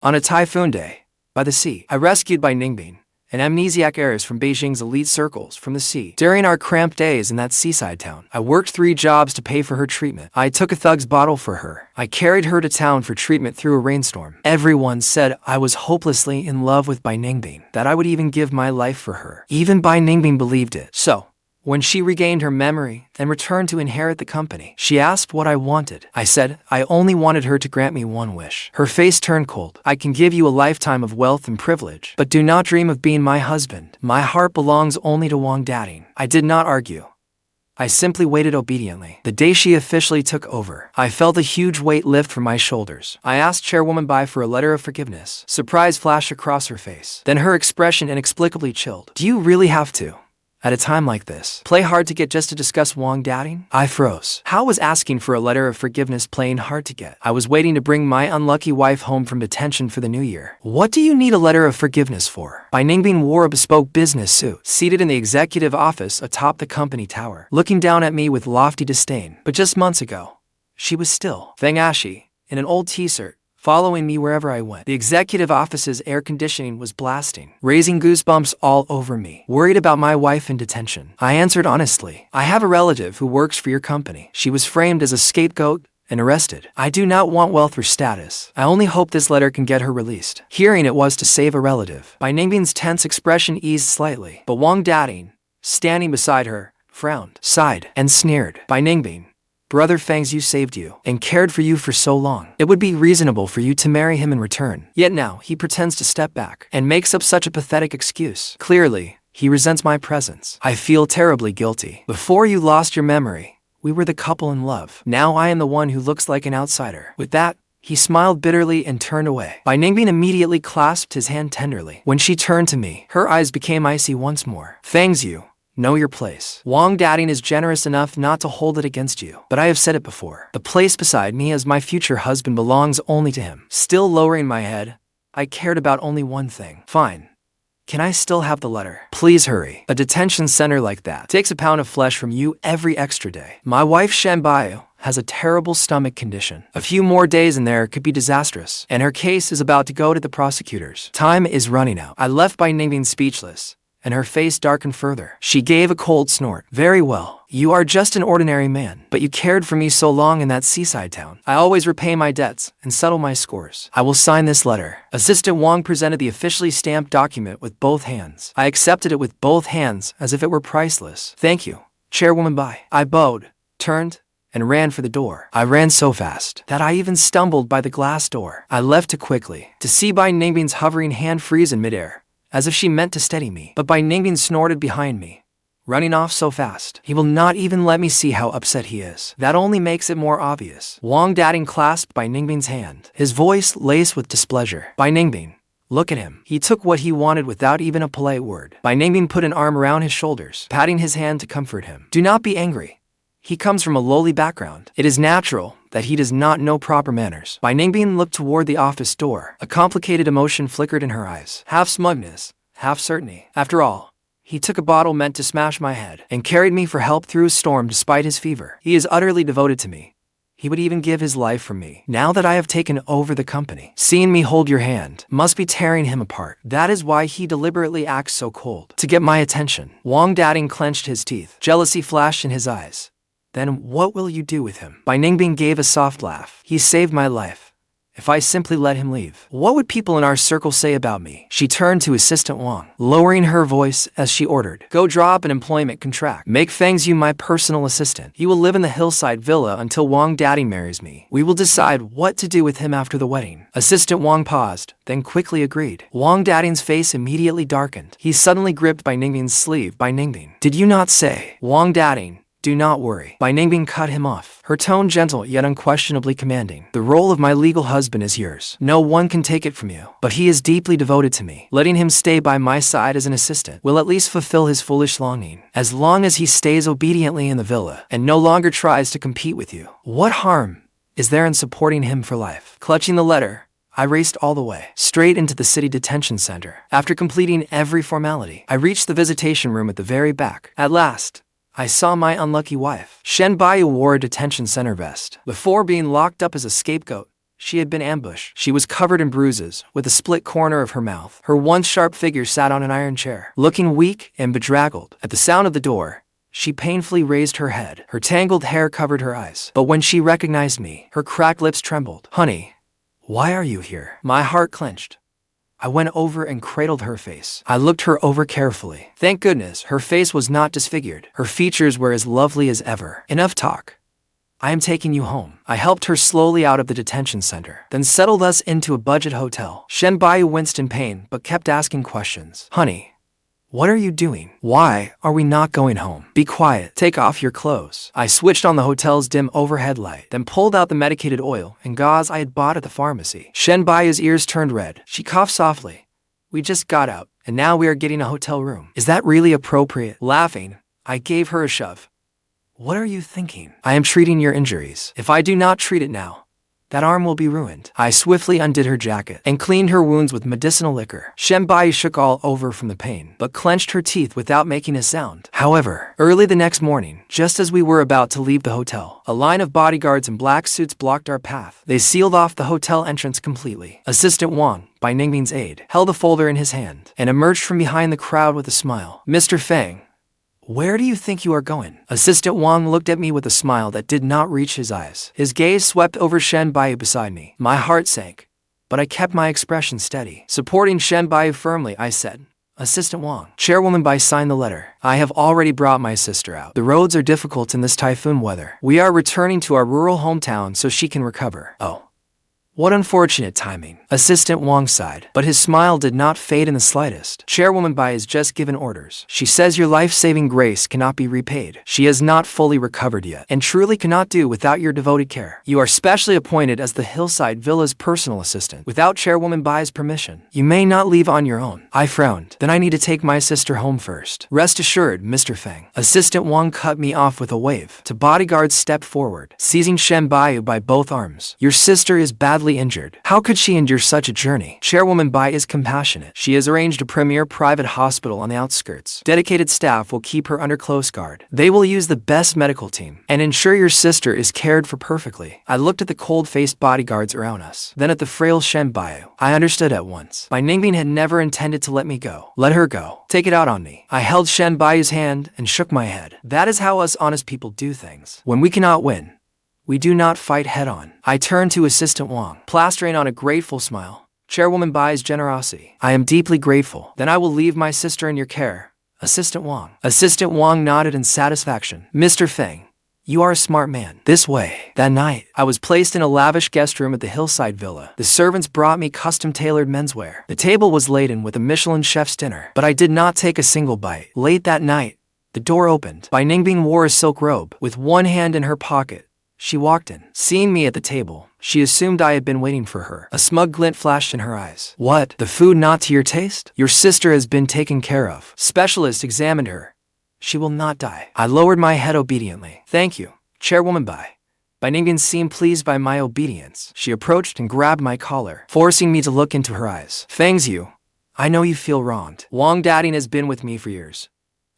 On a typhoon day, by the sea, I rescued Bai Ningbing, an Amnesiac Heiress from Beijing's elite circles, from the sea. During our cramped days in that seaside town, I worked 3 jobs to pay for her treatment. I took a thug's bottle for her. I carried her to town for treatment through a rainstorm. Everyone said I was hopelessly in love with Bai Ningbing, that I would even give my life for her. Even Bai Ningbing believed it. So, when she regained her memory and returned to inherit the company, she asked what I wanted. I said I only wanted her to grant me one wish. Her face turned cold. I can give you a lifetime of wealth and privilege, but do not dream of being my husband. My heart belongs only to Wang Dateng. I did not argue. I simply waited obediently. The day she officially took over, I felt a huge weight lift from my shoulders. I asked Chairwoman Bai for a letter of forgiveness. Surprise flashed across her face. Then her expression inexplicably chilled. Do you really have to, at a time like this, play hard to get just to discuss Wang Dateng? I froze. How was asking for a letter of forgiveness playing hard to get? I was waiting to bring my unlucky wife home from detention for the new year. What do you need a letter of forgiveness for? Bai Ningbing wore a bespoke business suit, seated in the executive office atop the company tower, looking down at me with lofty disdain. But just months ago, she was still Fang Xiu, in an old t-shirt, following me wherever I went. The executive office's air conditioning was blasting, raising goosebumps all over me. Worried about my wife in detention, I answered honestly, I have a relative who works for your company. She was framed as a scapegoat and arrested. I do not want wealth or status. I only hope this letter can get her released. Hearing it was to save a relative, Bai Ningbing's tense expression eased slightly, but Wang Dateng, standing beside her, frowned, sighed, and sneered. Bai Ningbing, Brother Fang Xiu saved you and cared for you for so long. It would be reasonable for you to marry him in return. Yet now, he pretends to step back and makes up such a pathetic excuse. Clearly, he resents my presence. I feel terribly guilty. Before you lost your memory, we were the couple in love. Now I am the one who looks like an outsider. With that, he smiled bitterly and turned away. Bai Ningbing immediately clasped his hand tenderly. When she turned to me, her eyes became icy once more. Fang Xiu, know your place. Wang Dateng is generous enough not to hold it against you. But I have said it before. The place beside me as my future husband belongs only to him. Still lowering my head, I cared about only one thing. Fine. Can I still have the letter? Please hurry. A detention center like that takes a pound of flesh from you every extra day. My wife Shen Buyu has a terrible stomach condition. A few more days in there could be disastrous, and her case is about to go to the prosecutors. Time is running out. I left Bai Ningbing speechless, and her face darkened further. She gave a cold snort. Very well. You are just an ordinary man, but you cared for me so long in that seaside town. I always repay my debts and settle my scores. I will sign this letter. Assistant Wang presented the officially stamped document with both hands. I accepted it with both hands as if it were priceless. Thank you, Chairwoman Bai. I bowed, turned, and ran for the door. I ran so fast that I even stumbled by the glass door. I left too quickly to see Bai Ningbing's hovering hand freeze in midair, as if she meant to steady me. But Bai Ningbing snorted behind me, running off so fast. He will not even let me see how upset he is. That only makes it more obvious. Wang Dateng clasped Bai Ningbing's hand, his voice laced with displeasure. Bai Ningbing, look at him. He took what he wanted without even a polite word. Bai Ningbing put an arm around his shoulders, patting his hand to comfort him. Do not be angry. He comes from a lowly background. It is natural that he does not know proper manners. Bai Ningbing looked toward the office door. A complicated emotion flickered in her eyes. Half smugness, half certainty. After all, he took a bottle meant to smash my head and carried me for help through a storm despite his fever. He is utterly devoted to me. He would even give his life for me. Now that I have taken over the company, seeing me hold your hand must be tearing him apart. That is why he deliberately acts so cold, to get my attention. Wang Dateng clenched his teeth. Jealousy flashed in his eyes. Then what will you do with him? Bai Ningbing gave a soft laugh. He saved my life. If I simply let him leave, what would people in our circle say about me? She turned to Assistant Wang, lowering her voice as she ordered. Go draw up an employment contract. Make Fang Xiu my personal assistant. He will live in the Hillside villa until Wang Dateng marries me. We will decide what to do with him after the wedding. Assistant Wang paused, then quickly agreed. Wang Dateng's face immediately darkened. He suddenly gripped Bai Ningbing's sleeve. Bai Ningbing, did you not say? Wang Dateng, do not worry. Bai Ningbing cut him off, her tone gentle yet unquestionably commanding. The role of my legal husband is yours. No one can take it from you. But he is deeply devoted to me. Letting him stay by my side as an assistant will at least fulfill his foolish longing. As long as he stays obediently in the villa and no longer tries to compete with you, what harm is there in supporting him for life? Clutching the letter, I raced all the way, straight into the city detention center. After completing every formality, I reached the visitation room at the very back. At last, I saw my unlucky wife. Shen Buyu wore a detention center vest. Before being locked up as a scapegoat She had been ambushed. She was covered in bruises, with a split corner of her mouth. Her once sharp figure sat on an iron chair, looking weak and bedraggled. At the sound of the door, she painfully raised her head. Her tangled hair covered her eyes. But when she recognized me, her cracked lips trembled. "Honey, why are you here?" My heart clenched. I went over and cradled her face. I looked her over carefully. Thank goodness, her face was not disfigured. Her features were as lovely as ever. Enough talk. I am taking you home. I helped her slowly out of the detention center, then settled us into a budget hotel. Shen Buyu winced in pain, but kept asking questions. "Honey, what are you doing? Why are we not going home? Be quiet. Take off your clothes." I switched on the hotel's dim overhead light, then pulled out the medicated oil and gauze I had bought at the pharmacy. Shen Buyu's ears turned red. She coughed softly. "We just got out, and now we are getting a hotel room. Is that really appropriate?" Laughing, I gave her a shove. "What are you thinking? I am treating your injuries. If I do not treat it now, that arm will be ruined." I swiftly undid her jacket and cleaned her wounds with medicinal liquor. Shen Buyu shook all over from the pain, but clenched her teeth without making a sound. However, early the next morning, just as we were about to leave the hotel, a line of bodyguards in black suits blocked our path. They sealed off the hotel entrance completely. Assistant Wang, Bai Ningbing's aide, held a folder in his hand and emerged from behind the crowd with a smile. "Mr. Fang, where do you think you are going?" Assistant Wang looked at me with a smile that did not reach his eyes. His gaze swept over Shen Buyu beside me. My heart sank, but I kept my expression steady. Supporting Shen Buyu firmly, I said, "Assistant Wang." Chairwoman Bai signed the letter. "I have already brought my sister out. The roads are difficult in this typhoon weather. We are returning to our rural hometown so she can recover." "Oh, what unfortunate timing." Assistant Wang sighed, but his smile did not fade in the slightest. "Chairwoman Bai has just given orders. She says your life-saving grace cannot be repaid. She has not fully recovered yet, and truly cannot do without your devoted care. You are specially appointed as the Hillside Villa's personal assistant. Without Chairwoman Bai's permission, you may not leave on your own." I frowned. "Then I need to take my sister home first." "Rest assured, Mr. Fang." Assistant Wang cut me off with a wave. Two bodyguards stepped forward, seizing Shen Buyu by both arms. "Your sister is badly injured. How could she endure such a journey?" Chairwoman Bai is compassionate. She has arranged a premier private hospital on the outskirts. Dedicated staff will keep her under close guard. They will use the best medical team and ensure your sister is cared for perfectly. I looked at the cold-faced bodyguards around us, then at the frail Shen Buyu. I understood at once. Bai Ningbing had never intended to let me go. Let her go. Take it out on me. I held Shen Buyu's hand and shook my head. That is how us honest people do things. When we cannot win, we do not fight head-on. I turned to Assistant Wang, plastering on a grateful smile. "Chairwoman Bai's generosity. I am deeply grateful. Then I will leave my sister in your care, Assistant Wang." Assistant Wang nodded in satisfaction. "Mr. Fang, you are a smart man. This way." That night, I was placed in a lavish guest room at the Hillside Villa. The servants brought me custom-tailored menswear. The table was laden with a Michelin chef's dinner, but I did not take a single bite. Late that night, the door opened. Bai Ningbing wore a silk robe, with one hand in her pocket. She walked in. Seeing me at the table, she assumed I had been waiting for her. A smug glint flashed in her eyes. "What? The food not to your taste? Your sister has been taken care of." Specialists examined her. "She will not die." I lowered my head obediently. "Thank you, Chairwoman Bai." Bai Ningbing seemed pleased by my obedience. She approached and grabbed my collar, forcing me to look into her eyes. "Fang Xiu, I know you feel wronged. Wang Dateng has been with me for years.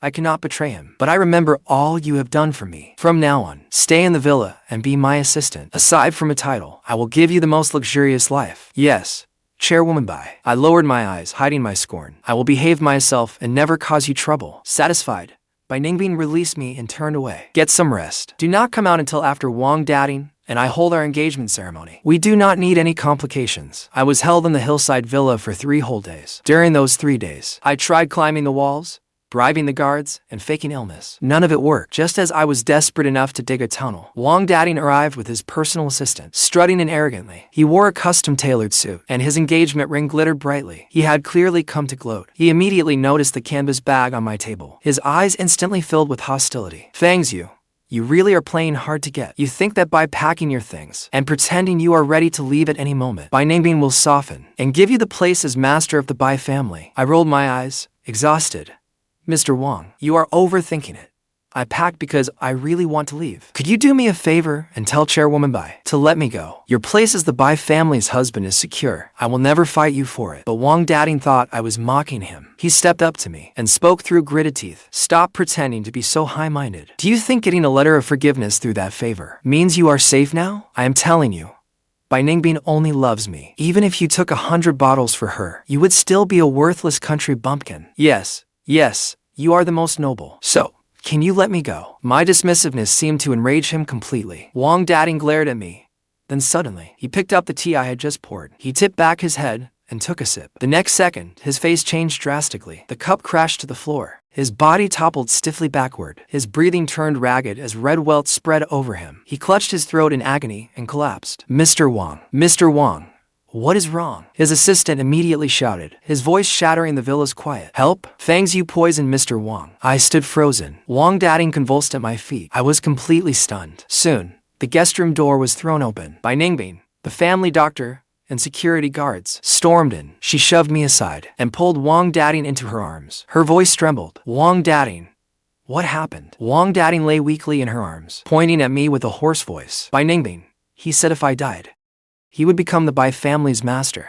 I cannot betray him, but I remember all you have done for me. From now on, stay in the villa and be my assistant. Aside from a title, I will give you the most luxurious life." "Yes, Chairwoman Bai." I lowered my eyes, hiding my scorn. "I will behave myself and never cause you trouble." Satisfied, Bai Ningbing released me and turned away. "Get some rest. Do not come out until after Wang Dateng and I hold our engagement ceremony. We do not need any complications." I was held in the Hillside Villa for 3 whole days. During those 3 days, I tried climbing the walls, bribing the guards, and faking illness. None of it worked. Just as I was desperate enough to dig a tunnel, Wang Dateng arrived with his personal assistant, strutting in arrogantly. He wore a custom-tailored suit, and his engagement ring glittered brightly. He had clearly come to gloat. He immediately noticed the canvas bag on my table. His eyes instantly filled with hostility. "Fang Xiu, you really are playing hard to get. You think that by packing your things and pretending you are ready to leave at any moment, Bai Ningbing will soften and give you the place as master of the Bai family." I rolled my eyes, exhausted. "Mr. Wang, you are overthinking it. I packed because I really want to leave. Could you do me a favor and tell Chairwoman Bai to let me go? Your place as the Bai family's husband is secure. I will never fight you for it." But Wang Dateng thought I was mocking him. He stepped up to me and spoke through gritted teeth. "Stop pretending to be so high-minded. Do you think getting a letter of forgiveness through that favor means you are safe now? I am telling you, Bai Ningbing only loves me. Even if you took 100 bottles for her, you would still be a worthless country bumpkin. Yes, you are the most noble. So, can you let me go? My dismissiveness seemed to enrage him completely. Wang Dateng glared at me. Then suddenly, he picked up the tea I had just poured. He tipped back his head and took a sip. The next second, his face changed drastically. The cup crashed to the floor. His body toppled stiffly backward. His breathing turned ragged as red welts spread over him. He clutched his throat in agony and collapsed. Mr. Wang, what is wrong? His assistant immediately shouted, his voice shattering the villa's quiet. Help! Fang Xiu poisoned Mr. Wang. I stood frozen. Wang Dateng convulsed at my feet. I was completely stunned. Soon, the guest room door was thrown open. Bai Ningbing, the family doctor, and security guards stormed in. She shoved me aside and pulled Wang Dateng into her arms. Her voice trembled. Wang Dateng. What happened? Wang Dateng lay weakly in her arms, pointing at me with a hoarse voice. Bai Ningbing, he said if I died, he would become the Bai family's master.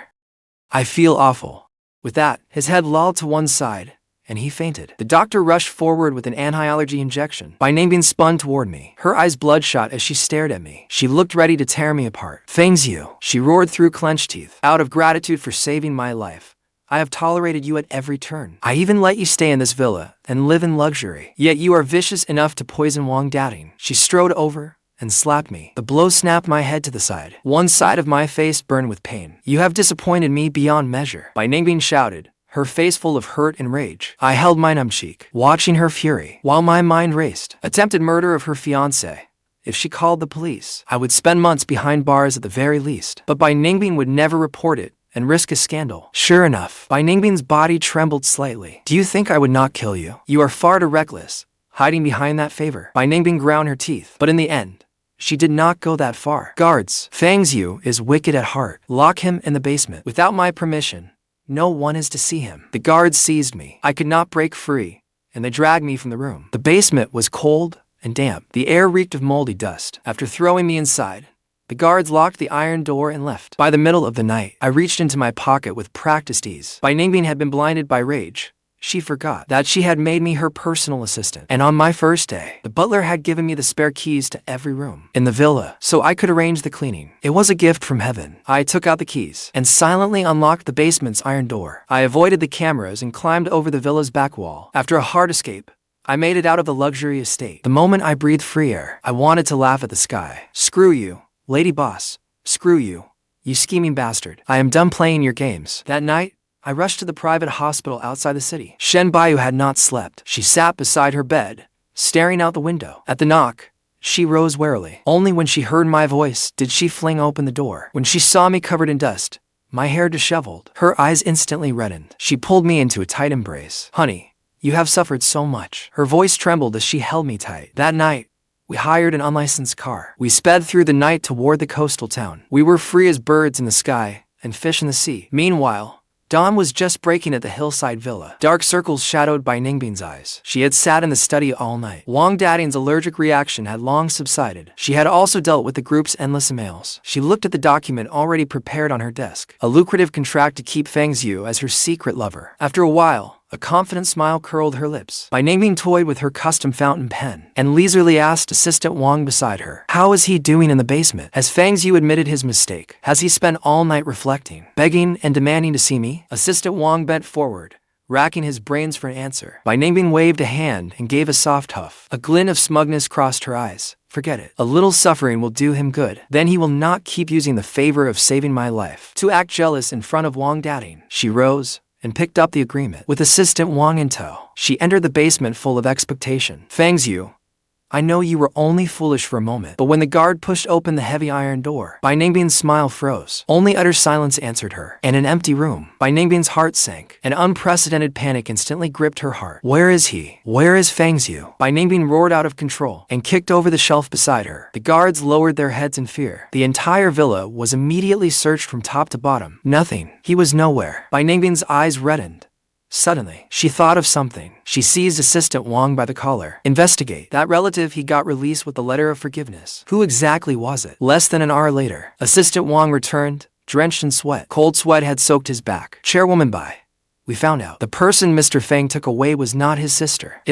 I feel awful. With that, his head lolled to one side, and he fainted. The doctor rushed forward with an anti-allergy injection. Bai Ningbing spun toward me, her eyes bloodshot as she stared at me. She looked ready to tear me apart. Fang Xiu, she roared through clenched teeth. Out of gratitude for saving my life, I have tolerated you at every turn. I even let you stay in this villa and live in luxury. Yet you are vicious enough to poison Wang Dateng. She strode over and slapped me. The blow snapped my head to the side. One side of my face burned with pain. You have disappointed me beyond measure. Bai Ningbing shouted, her face full of hurt and rage. I held my numb cheek, watching her fury, while my mind raced. Attempted murder of her fiancé. If she called the police, I would spend months behind bars at the very least. But Bai Ningbing would never report it and risk a scandal. Sure enough, Bai Ningbing's body trembled slightly. Do you think I would not kill you? You are far too reckless, hiding behind that favor. Bai Ningbing ground her teeth, but in the end, she did not go that far. Guards, Fang Xiu is wicked at heart. Lock him in the basement. Without my permission, no one is to see him. The guards seized me. I could not break free, and they dragged me from the room. The basement was cold and damp. The air reeked of moldy dust. After throwing me inside, the guards locked the iron door and left. By the middle of the night, I reached into my pocket with practiced ease. Bai Ningbing had been blinded by rage. She forgot that she had made me her personal assistant. And on my first day, the butler had given me the spare keys to every room in the villa, so I could arrange the cleaning. It was a gift from heaven. I took out the keys and silently unlocked the basement's iron door. I avoided the cameras and climbed over the villa's back wall. After a hard escape, I made it out of the luxury estate. The moment I breathed free air, I wanted to laugh at the sky. Screw you, lady boss. Screw you, you scheming bastard. I am done playing your games. That night, I rushed to the private hospital outside the city. Shen Buyu had not slept. She sat beside her bed, staring out the window. At the knock, she rose warily. Only when she heard my voice did she fling open the door. When she saw me covered in dust, my hair disheveled, her eyes instantly reddened. She pulled me into a tight embrace. Honey, you have suffered so much. Her voice trembled as she held me tight. That night, we hired an unlicensed car. We sped through the night toward the coastal town. We were free as birds in the sky and fish in the sea. Meanwhile, dawn was just breaking at the Hillside villa. Dark circles shadowed Bai Ningbing's eyes. She had sat in the study all night. Wang Dateng's allergic reaction had long subsided. She had also dealt with the group's endless emails. She looked at the document already prepared on her desk. A lucrative contract to keep Fang Xiu as her secret lover. After a while, a confident smile curled her lips. Bai Ningbing toyed with her custom fountain pen and leisurely asked Assistant Wang beside her, how is he doing in the basement? Has Fang Xiu admitted his mistake? Has he spent all night reflecting, begging and demanding to see me? Assistant Wang bent forward, racking his brains for an answer. Bai Ningbing waved a hand and gave a soft huff. A glint of smugness crossed her eyes. Forget it. A little suffering will do him good. Then he will not keep using the favor of saving my life to act jealous in front of Wang Dateng. She rose and picked up the agreement. With Assistant Wang in tow, she entered the basement full of expectation. Fang Xiu, I know you were only foolish for a moment, but when the guard pushed open the heavy iron door, Bai Ningbing's smile froze. Only utter silence answered her, and an empty room. Bai Ningbing's heart sank. An unprecedented panic instantly gripped her heart. Where is he? Where is Fang Xiu? Bai Ningbing roared out of control and kicked over the shelf beside her. The guards lowered their heads in fear. The entire villa was immediately searched from top to bottom. Nothing. He was nowhere. Bai Ningbing's eyes reddened. Suddenly, she thought of something. She seized Assistant Wang by the collar. Investigate. That relative he got released with the letter of forgiveness. Who exactly was it? Less than an hour later, Assistant Wang returned, drenched in sweat. Cold sweat had soaked his back. Chairwoman Bai, We found out the person Mr. Fang took away was not his sister.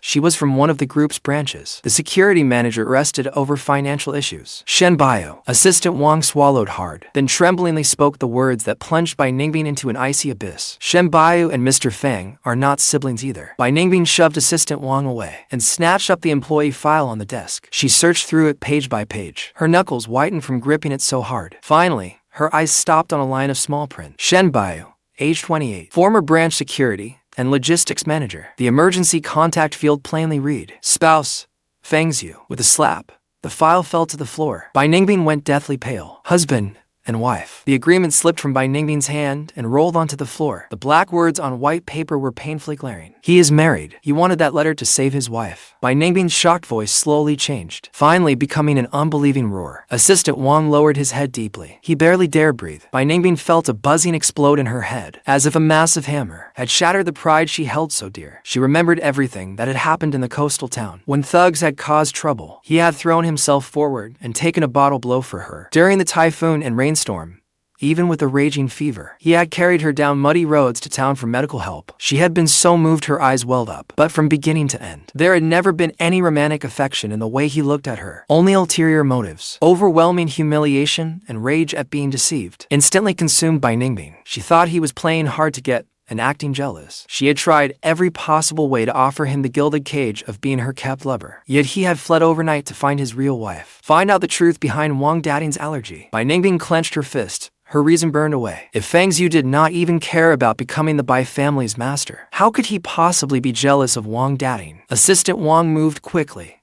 She was from one of the group's branches. The security manager arrested over financial issues. Shen Buyu. Assistant Wang swallowed hard, then tremblingly spoke the words that plunged Bai Ningbing into an icy abyss. Shen Buyu and Mr. Fang are not siblings either. Bai Ningbing shoved Assistant Wang away and snatched up the employee file on the desk. She searched through it page by page. Her knuckles whitened from gripping it so hard. Finally, her eyes stopped on a line of small print. Shen Buyu, age 28, former branch security and logistics manager. The emergency contact field plainly read, spouse, Fang Xiu. With a slap, the file fell to the floor. Bai Ningbing went deathly pale. Husband and wife. The agreement slipped from Bai Ningbing's hand and rolled onto the floor. The black words on white paper were painfully glaring. He is married. He wanted that letter to save his wife. Bai Ningbing's shocked voice slowly changed, finally becoming an unbelieving roar. Assistant Wang lowered his head deeply. He barely dared breathe. Bai Ningbing felt a buzzing explode in her head, as if a massive hammer had shattered the pride she held so dear. She remembered everything that had happened in the coastal town. When thugs had caused trouble, he had thrown himself forward and taken a bottle blow for her. During the typhoon and rainstorm, even with a raging fever, he had carried her down muddy roads to town for medical help. She had been so moved her eyes welled up, but from beginning to end, there had never been any romantic affection in the way he looked at her. Only ulterior motives, overwhelming humiliation and rage at being deceived. Instantly consumed by Ningbing, she thought he was playing hard to get and acting jealous. She had tried every possible way to offer him the gilded cage of being her kept lover. Yet he had fled overnight to find his real wife. Find out the truth behind Wang Dateng's allergy. Bai Ningbing clenched her fist. Her reason burned away. If Fang Xiu did not even care about becoming the Bai family's master, how could he possibly be jealous of Wang Dateng? Assistant Wang moved quickly.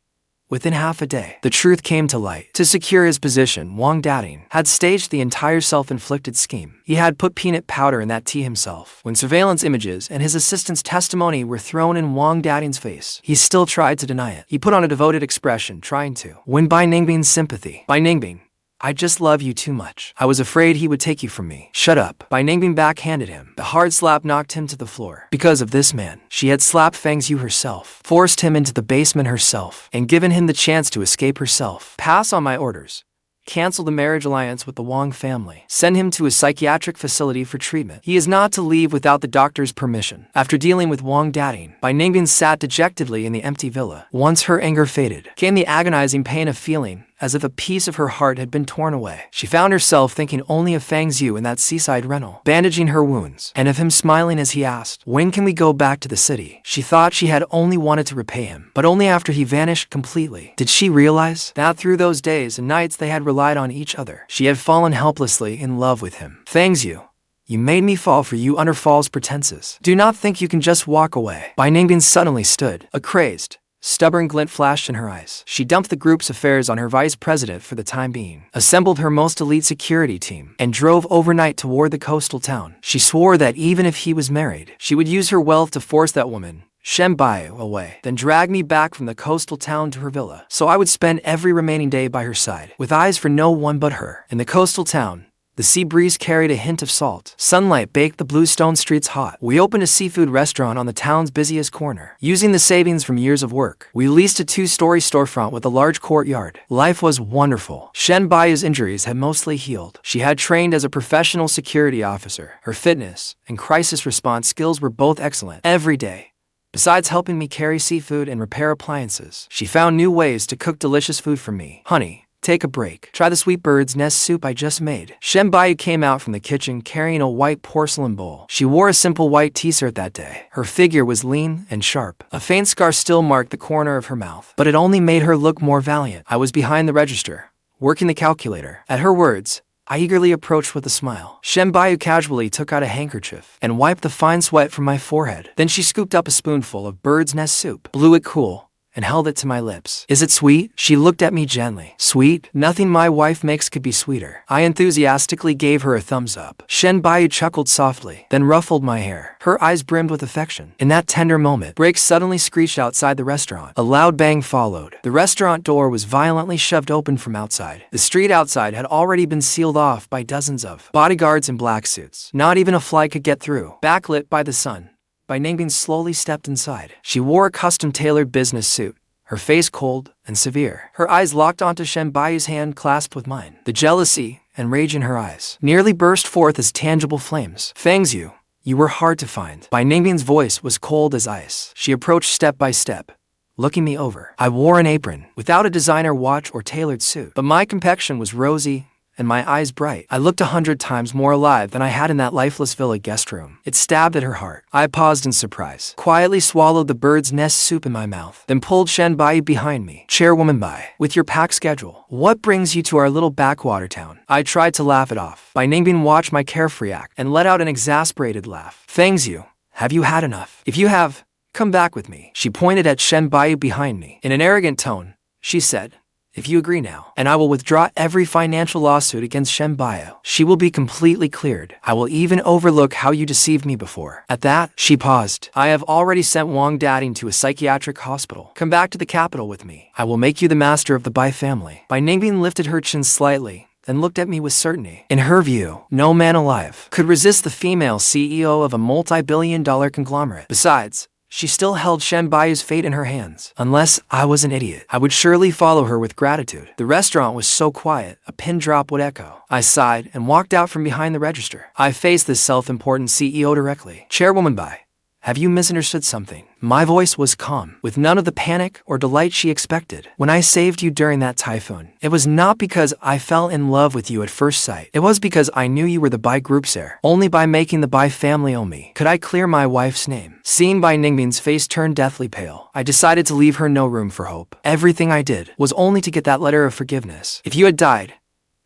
Within half a day, the truth came to light. To secure his position, Wang Dateng had staged the entire self-inflicted scheme. He had put peanut powder in that tea himself. When surveillance images and his assistant's testimony were thrown in Wang Dateng's face, he still tried to deny it. He put on a devoted expression, trying to win Bai Ningbing's sympathy. Bai Ningbing, I just love you too much. I was afraid he would take you from me. Shut up. Bai Ningbing backhanded him. The hard slap knocked him to the floor. Because of this man, she had slapped Fang Xiu herself, forced him into the basement herself, and given him the chance to escape herself. Pass on my orders. Cancel the marriage alliance with the Wang family. Send him to a psychiatric facility for treatment. He is not to leave without the doctor's permission. After dealing with Wang Dateng, Bai Ningbing sat dejectedly in the empty villa. Once her anger faded, came the agonizing pain of feeling as if a piece of her heart had been torn away. She found herself thinking only of Fang Xiu in that seaside rental, bandaging her wounds, and of him smiling as he asked, when can we go back to the city? She thought she had only wanted to repay him, but only after he vanished completely. Did she realize that through those days and nights they had relied on each other? She had fallen helplessly in love with him. Fang Xiu, you made me fall for you under false pretenses. Do not think you can just walk away. Bai Ningbing suddenly stood, a crazed, stubborn glint flashed in her eyes. She dumped the group's affairs on her vice president for the time being, assembled her most elite security team, and drove overnight toward the coastal town. She swore that even if he was married, she would use her wealth to force that woman, Shen Buyu, away, then drag me back from the coastal town to her villa, so I would spend every remaining day by her side, with eyes for no one but her. In the coastal town, the sea breeze carried a hint of salt. Sunlight baked the blue stone streets hot. We opened a seafood restaurant on the town's busiest corner. Using the savings from years of work, we leased a 2-story storefront with a large courtyard. Life was wonderful. Shen Buyu's injuries had mostly healed. She had trained as a professional security officer. Her fitness and crisis response skills were both excellent. Every day, besides helping me carry seafood and repair appliances, she found new ways to cook delicious food for me. Honey, take a break. Try the sweet bird's nest soup I just made. Shen Buyu came out from the kitchen carrying a white porcelain bowl. She wore a simple white t-shirt that day. Her figure was lean and sharp. A faint scar still marked the corner of her mouth, but it only made her look more valiant. I was behind the register, working the calculator. At her words, I eagerly approached with a smile. Shen Buyu casually took out a handkerchief and wiped the fine sweat from my forehead. Then she scooped up a spoonful of bird's nest soup, blew it cool, and held it to my lips. Is it sweet? She looked at me gently. Sweet? Nothing my wife makes could be sweeter. I enthusiastically gave her a thumbs up. Shen Buyu chuckled softly, then ruffled my hair. Her eyes brimmed with affection. In that tender moment, brakes suddenly screeched outside the restaurant. A loud bang followed. The restaurant door was violently shoved open from outside. The street outside had already been sealed off by dozens of bodyguards in black suits. Not even a fly could get through. Backlit by the sun, Bai Ningbing slowly stepped inside. She wore a custom-tailored business suit, her face cold and severe. Her eyes locked onto Shen Buyu's hand clasped with mine. The jealousy and rage in her eyes nearly burst forth as tangible flames. Fang Xiu, You were hard to find. Bai Ningbing's voice was cold as ice. She approached step by step, looking me over. I wore an apron, without a designer watch or tailored suit, but my complexion was rosy and my eyes bright. I looked 100 times more alive than I had in that lifeless villa guest room. It stabbed at her heart. I paused in surprise, quietly swallowed the bird's nest soup in my mouth, then pulled Shen Buyu behind me. Chairwoman Bai, with your packed schedule, what brings you to our little backwater town? I tried to laugh it off. Bai Ningbing watched my carefree act and let out an exasperated laugh. Fang Xiu, have you had enough? If you have, come back with me. She pointed at Shen Buyu behind me. In an arrogant tone, she said, if you agree now, and I will withdraw every financial lawsuit against Shen Buyu, she will be completely cleared. I will even overlook how you deceived me before. At that, she paused. I have already sent Wang Dateng to a psychiatric hospital. Come back to the capital with me. I will make you the master of the Bai family. Bai Ningbing lifted her chin slightly, then looked at me with certainty. In her view, no man alive could resist the female CEO of a multi-billion-dollar conglomerate. Besides, she still held Shen Buyu's fate in her hands. Unless I was an idiot, I would surely follow her with gratitude. The restaurant was so quiet, a pin drop would echo. I sighed and walked out from behind the register. I faced this self-important CEO directly. Chairwoman Bai, have you misunderstood something? My voice was calm, with none of the panic or delight she expected. When I saved you during that typhoon, it was not because I fell in love with you at first sight. It was because I knew you were the Bai Group's heir. Only by making the Bai family owe me could I clear my wife's name. Seeing Bai Ningbing's face turn deathly pale, I decided to leave her no room for hope. Everything I did was only to get that letter of forgiveness. If you had died,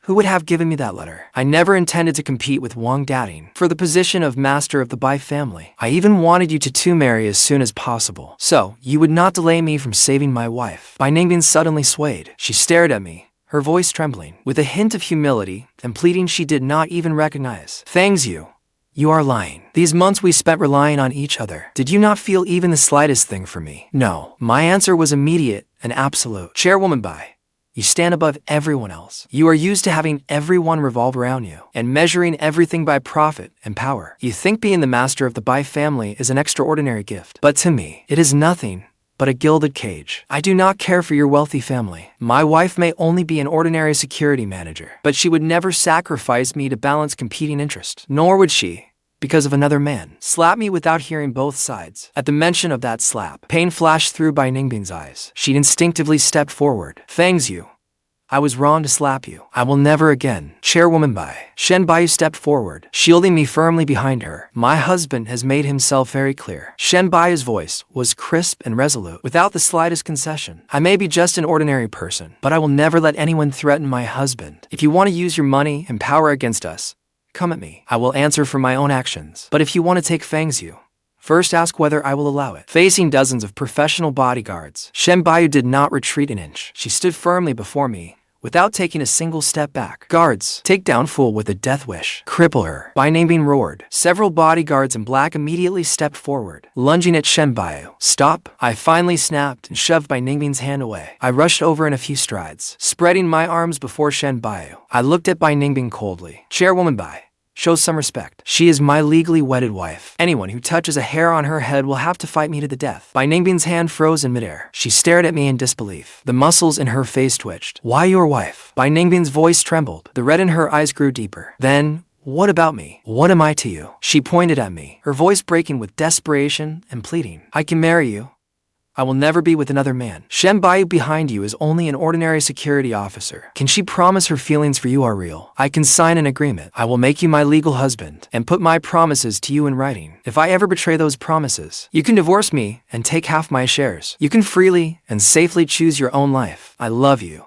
who would have given me that letter? I never intended to compete with Wang Dateng for the position of master of the Bai family. I even wanted you to marry as soon as possible, so you would not delay me from saving my wife. Bai Ningbing suddenly swayed. She stared at me, her voice trembling, with a hint of humility and pleading she did not even recognize. Fang Xiu, you are lying. These months we spent relying on each other. Did you not feel even the slightest thing for me? No. My answer was immediate and absolute. Chairwoman Bai, you stand above everyone else. You are used to having everyone revolve around you and measuring everything by profit and power. You think being the master of the Bai family is an extraordinary gift. But to me, it is nothing but a gilded cage. I do not care for your wealthy family. My wife may only be an ordinary security manager, but she would never sacrifice me to balance competing interests. Nor would she, because of another man, slap me without hearing both sides. At the mention of that slap, pain flashed through Bai Ningbing's eyes. She instinctively stepped forward. Fang Xiu, I was wrong to slap you. I will never again. Chairwoman Bai. Shen Buyu stepped forward, shielding me firmly behind her. My husband has made himself very clear. Shen Buyu's voice was crisp and resolute, without the slightest concession. I may be just an ordinary person, but I will never let anyone threaten my husband. If you want to use your money and power against us, come at me. I will answer for my own actions. But if you want to take Fang Xiu, first ask whether I will allow it. Facing dozens of professional bodyguards, Shen Buyu did not retreat an inch. She stood firmly before me, without taking a single step back. Guards, take down fool with a death wish. Cripple her. Bai Ningbing roared. Several bodyguards in black immediately stepped forward, lunging at Shen Buyu. Stop. I finally snapped and shoved Bai Ningbing's hand away. I rushed over in a few strides, spreading my arms before Shen Buyu. I looked at Bai Ningbing coldly. Chairwoman Bai, show some respect. She is my legally wedded wife. Anyone who touches a hair on her head will have to fight me to the death. Bai Ningbing's hand froze in midair. She stared at me in disbelief. The muscles in her face twitched. Why your wife? Bai Ningbing's voice trembled. The red in her eyes grew deeper. Then, what about me? What am I to you? She pointed at me, her voice breaking with desperation and pleading. I can marry you. I will never be with another man. Shen Buyu behind you is only an ordinary security officer. Can she promise her feelings for you are real? I can sign an agreement. I will make you my legal husband and put my promises to you in writing. If I ever betray those promises, you can divorce me and take half my shares. You can freely and safely choose your own life. I love you.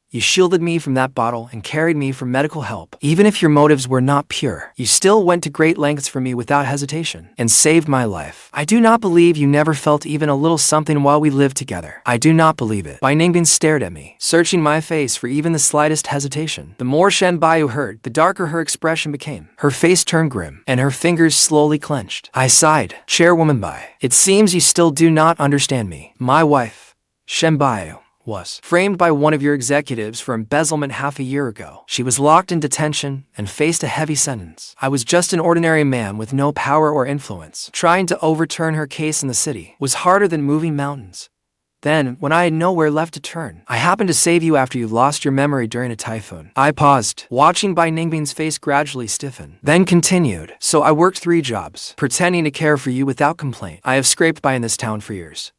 You shielded me from that bottle and carried me for medical help. Even if your motives were not pure, you still went to great lengths for me without hesitation and saved my life. I do not believe you never felt even a little something while we lived together. I do not believe it. Bai Ningbing stared at me, searching my face for even the slightest hesitation. The more Shen Buyu heard, the darker her expression became. Her face turned grim, and her fingers slowly clenched. I sighed. Chairwoman Bai, it seems you still do not understand me. My wife, Shen Buyu, was framed by one of your executives for embezzlement half a year ago. She was locked in detention and faced a heavy sentence. I was just an ordinary man with no power or influence. Trying to overturn her case in the city was harder than moving mountains. Then, when I had nowhere left to turn, I happened to save you after you lost your memory during a typhoon. I paused, watching Bai Ningbing's face gradually stiffen, then continued. So I worked 3 jobs, pretending to care for you without complaint. I have scraped by in this town for years.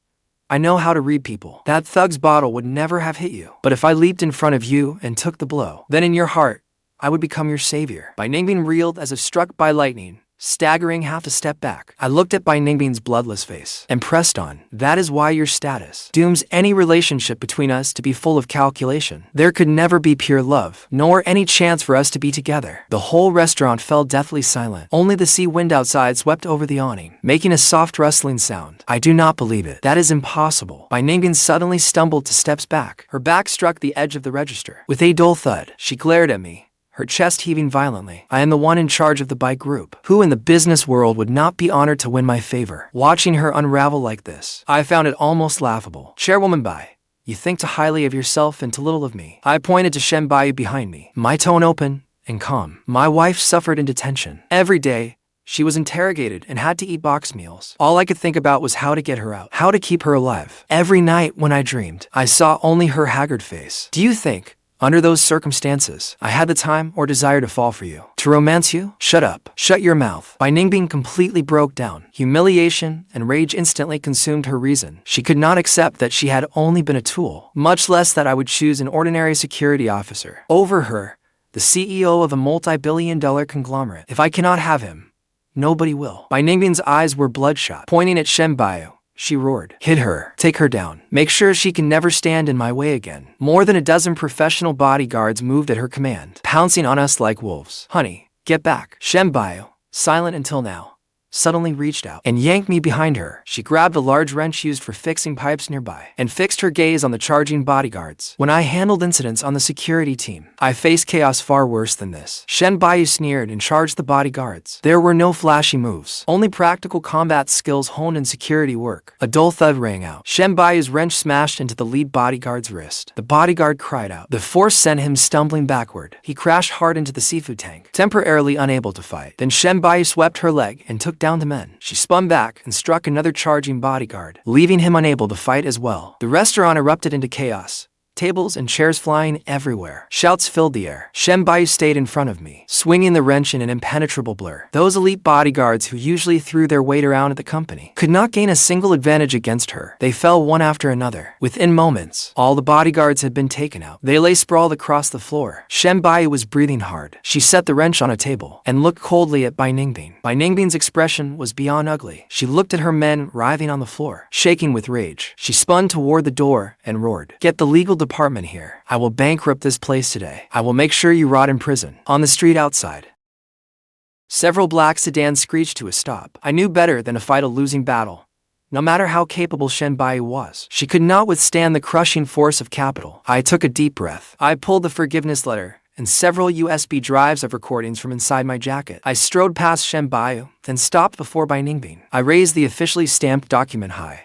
I know how to read people. That thug's bottle would never have hit you. But if I leaped in front of you and took the blow, then in your heart, I would become your savior. Bai Ningbing reeled as if struck by lightning, staggering half a step back. I looked at Bai Ningbing's bloodless face and pressed on. That is why your status dooms any relationship between us to be full of calculation. There could never be pure love, nor any chance for us to be together. The whole restaurant fell deathly silent. Only the sea wind outside swept over the awning, making a soft rustling sound. I do not believe it. That is impossible. Bai Ningbing suddenly stumbled 2 steps back. Her back struck the edge of the register. With a dull thud, she glared at me, her chest heaving violently. I am the one in charge of the Bai Group. Who in the business world would not be honored to win my favor? Watching her unravel like this, I found it almost laughable. Chairwoman Bai, you think too highly of yourself and too little of me. I pointed to Shen Buyu behind me, my tone open and calm. My wife suffered in detention. Every day, she was interrogated and had to eat box meals. All I could think about was how to get her out, how to keep her alive. Every night when I dreamed, I saw only her haggard face. Do you think, under those circumstances, I had the time or desire to fall for you? To romance you? Shut up. Shut your mouth. Bai Ningbing completely broke down. Humiliation and rage instantly consumed her reason. She could not accept that she had only been a tool, much less that I would choose an ordinary security officer over her, the CEO of a multi-billion-dollar conglomerate. If I cannot have him, nobody will. Bai Ningbing's eyes were bloodshot. Pointing at Shen Buyu, she roared. Hit her. Take her down. Make sure she can never stand in my way again. More than a dozen professional bodyguards moved at her command, pouncing on us like wolves. Honey, get back. Shen Buyu, silent until now, suddenly reached out and yanked me behind her. She grabbed a large wrench used for fixing pipes nearby and fixed her gaze on the charging bodyguards. When I handled incidents on the security team, I faced chaos far worse than this. Shen Buyu sneered and charged the bodyguards. There were no flashy moves, only practical combat skills honed in security work. A dull thud rang out. Shen Buyu's wrench smashed into the lead bodyguard's wrist. The bodyguard cried out. The force sent him stumbling backward. He crashed hard into the seafood tank, temporarily unable to fight. Then Shen Buyu swept her leg and took down the men. She spun back and struck another charging bodyguard, leaving him unable to fight as well. The restaurant erupted into chaos, tables and chairs flying everywhere. Shouts filled the air. Shen Buyu stayed in front of me, swinging the wrench in an impenetrable blur. Those elite bodyguards who usually threw their weight around at the company could not gain a single advantage against her. They fell one after another. Within moments, all the bodyguards had been taken out. They lay sprawled across the floor. Shen Buyu was breathing hard. She set the wrench on a table and looked coldly at Bai Ningbing. Bai Ningbing's expression was beyond ugly. She looked at her men writhing on the floor, shaking with rage. She spun toward the door and roared, "Get the legal department here. I will bankrupt this place today. I will make sure you rot in prison." On the street outside, several black sedans screeched to a stop. I knew better than to fight a losing battle. No matter how capable Shen Buyu was, she could not withstand the crushing force of capital. I took a deep breath. I pulled the forgiveness letter and several USB drives of recordings from inside my jacket. I strode past Shen Buyu, then stopped before Bai Ningbing. I raised the officially stamped document high.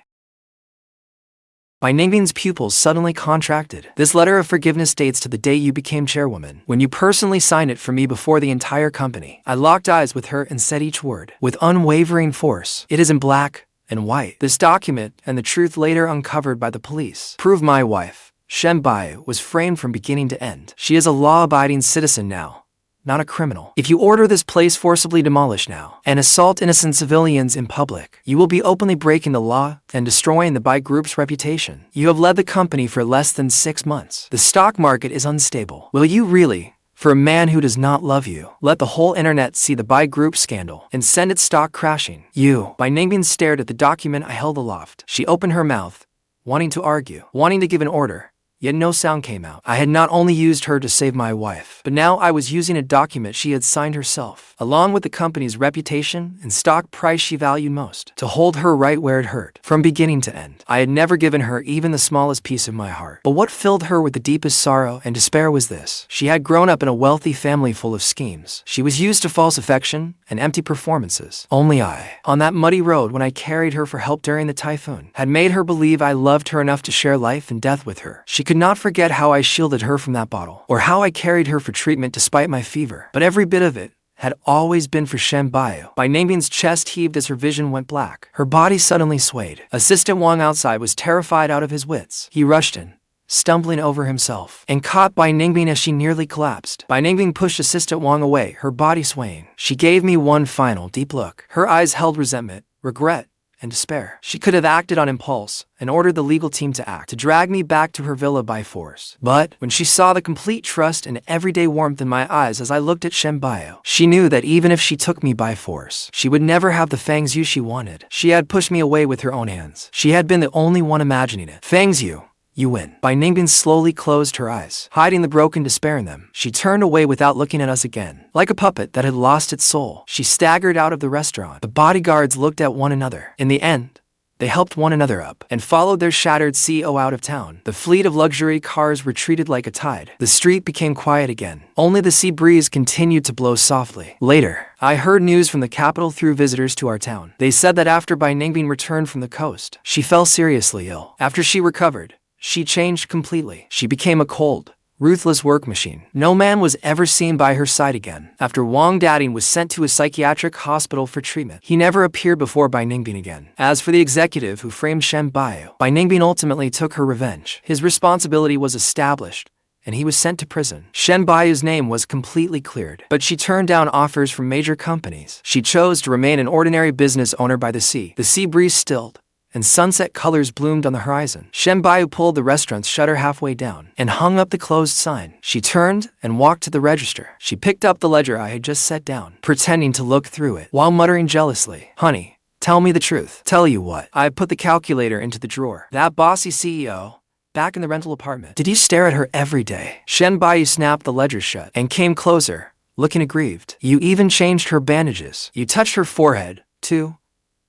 Bai Ningbing's pupils suddenly contracted. "This letter of forgiveness dates to the day you became chairwoman, when you personally signed it for me before the entire company." I locked eyes with her and said each word with unwavering force. "It is in black and white. This document, and the truth later uncovered by the police, prove my wife, Shen Buyu, was framed from beginning to end. She is a law-abiding citizen now, not a criminal. If you order this place forcibly demolished now and assault innocent civilians in public, you will be openly breaking the law and destroying the Bai Group's reputation. You have led the company for less than 6 months. The stock market is unstable. Will you really, for a man who does not love you, let the whole internet see the Bai Group scandal and send its stock crashing? You." Bai Ningbing stared at the document I held aloft. She opened her mouth, wanting to argue, wanting to give an order. Yet no sound came out. I had not only used her to save my wife, but now I was using a document she had signed herself, along with the company's reputation and stock price she valued most, to hold her right where it hurt, from beginning to end. I had never given her even the smallest piece of my heart. But what filled her with the deepest sorrow and despair was this. She had grown up in a wealthy family full of schemes. She was used to false affection and empty performances. Only I, on that muddy road when I carried her for help during the typhoon, had made her believe I loved her enough to share life and death with her. She could not forget how I shielded her from that bottle, or how I carried her for treatment despite my fever. But every bit of it had always been for Shen Buyu. Bai Ningbing's chest heaved as her vision went black. Her body suddenly swayed. Assistant Wang outside was terrified out of his wits. He rushed in, stumbling over himself, and caught Bai Ningbing as she nearly collapsed. Bai Ningbing pushed Assistant Wang away, her body swaying. She gave me one final deep look. Her eyes held resentment, regret, and despair. She could have acted on impulse and ordered the legal team to act, to drag me back to her villa by force. But when she saw the complete trust and everyday warmth in my eyes as I looked at Shen Buyu, she knew that even if she took me by force, she would never have the Fang Xiu she wanted. She had pushed me away with her own hands. She had been the only one imagining it. Fang Xiu, you win. Bai Ningbing slowly closed her eyes, hiding the broken despair in them. She turned away without looking at us again. Like a puppet that had lost its soul, she staggered out of the restaurant. The bodyguards looked at one another. In the end, they helped one another up and followed their shattered CEO out of town. The fleet of luxury cars retreated like a tide. The street became quiet again. Only the sea breeze continued to blow softly. Later, I heard news from the capital through visitors to our town. They said that after Bai Ningbing returned from the coast, she fell seriously ill. After she recovered, she changed completely. She became a cold, ruthless work machine. No man was ever seen by her side again. After Wang Dateng was sent to a psychiatric hospital for treatment, he never appeared before Bai Ningbing again. As for the executive who framed Shen Buyu, Bai Ningbing ultimately took her revenge. His responsibility was established, and he was sent to prison. Shen Buyu's name was completely cleared, but she turned down offers from major companies. She chose to remain an ordinary business owner by the sea. The sea breeze stilled, and sunset colors bloomed on the horizon. Shen Buyu pulled the restaurant's shutter halfway down and hung up the closed sign. She turned and walked to the register. She picked up the ledger I had just set down, pretending to look through it, while muttering jealously, "Honey, tell me the truth." "Tell you what?" I put the calculator into the drawer. "That bossy CEO, back in the rental apartment. Did you stare at her every day?" Shen Buyu snapped the ledger shut and came closer, looking aggrieved. "You even changed her bandages. You touched her forehead, too.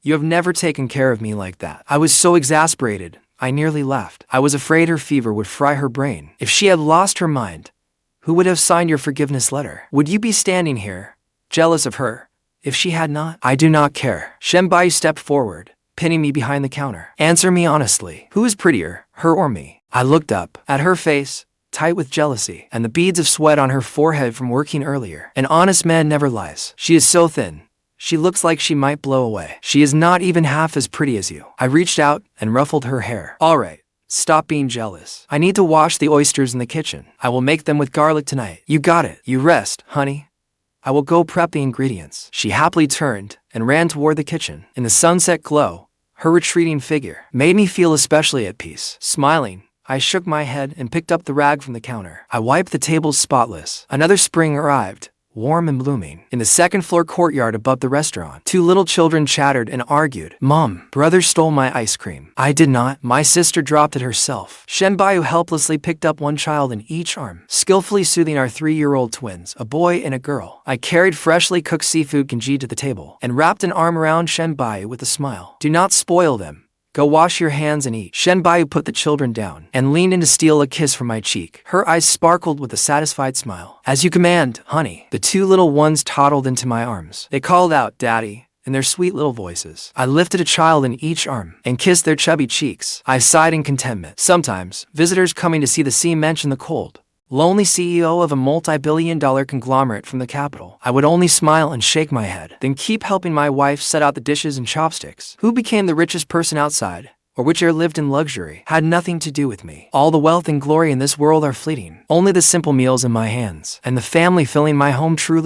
You have never taken care of me like that." I was so exasperated, I nearly laughed. I was afraid her fever would fry her brain. If she had lost her mind, who would have signed your forgiveness letter? Would you be standing here, jealous of her, if she had not? I do not care. Shen Buyu stepped forward, pinning me behind the counter. "Answer me honestly. Who is prettier, her or me?" I looked up at her face, tight with jealousy, and the beads of sweat on her forehead from working earlier. An honest man never lies. "She is so thin. She looks like she might blow away. She is not even half as pretty as you." I reached out and ruffled her hair. "All right, stop being jealous. I need to wash the oysters in the kitchen. I will make them with garlic tonight." "You got it. You rest, honey. I will go prep the ingredients." She happily turned and ran toward the kitchen. In the sunset glow, her retreating figure made me feel especially at peace. Smiling, I shook my head and picked up the rag from the counter. I wiped the tables spotless. Another spring arrived, warm and blooming. In the second-floor courtyard above the restaurant, two little children chattered and argued. "Mom, brother stole my ice cream." "I did not. My sister dropped it herself." Shen Buyu helplessly picked up one child in each arm, skillfully soothing our 3-year-old twins, a boy and a girl. I carried freshly cooked seafood congee to the table and wrapped an arm around Shen Buyu with a smile. "Do not spoil them. Go wash your hands and eat." Shen Buyu put the children down and leaned in to steal a kiss from my cheek. Her eyes sparkled with a satisfied smile. "As you command, honey." The two little ones toddled into my arms. They called out, "Daddy," in their sweet little voices. I lifted a child in each arm and kissed their chubby cheeks. I sighed in contentment. Sometimes, visitors coming to see the sea mentioned the cold, lonely CEO of a multi-billion-dollar conglomerate from the capital. I would only smile and shake my head, then keep helping my wife set out the dishes and chopsticks. Who became the richest person outside, or which heir lived in luxury, had nothing to do with me. All the wealth and glory in this world are fleeting. Only the simple meals in my hands, and the family filling my home truly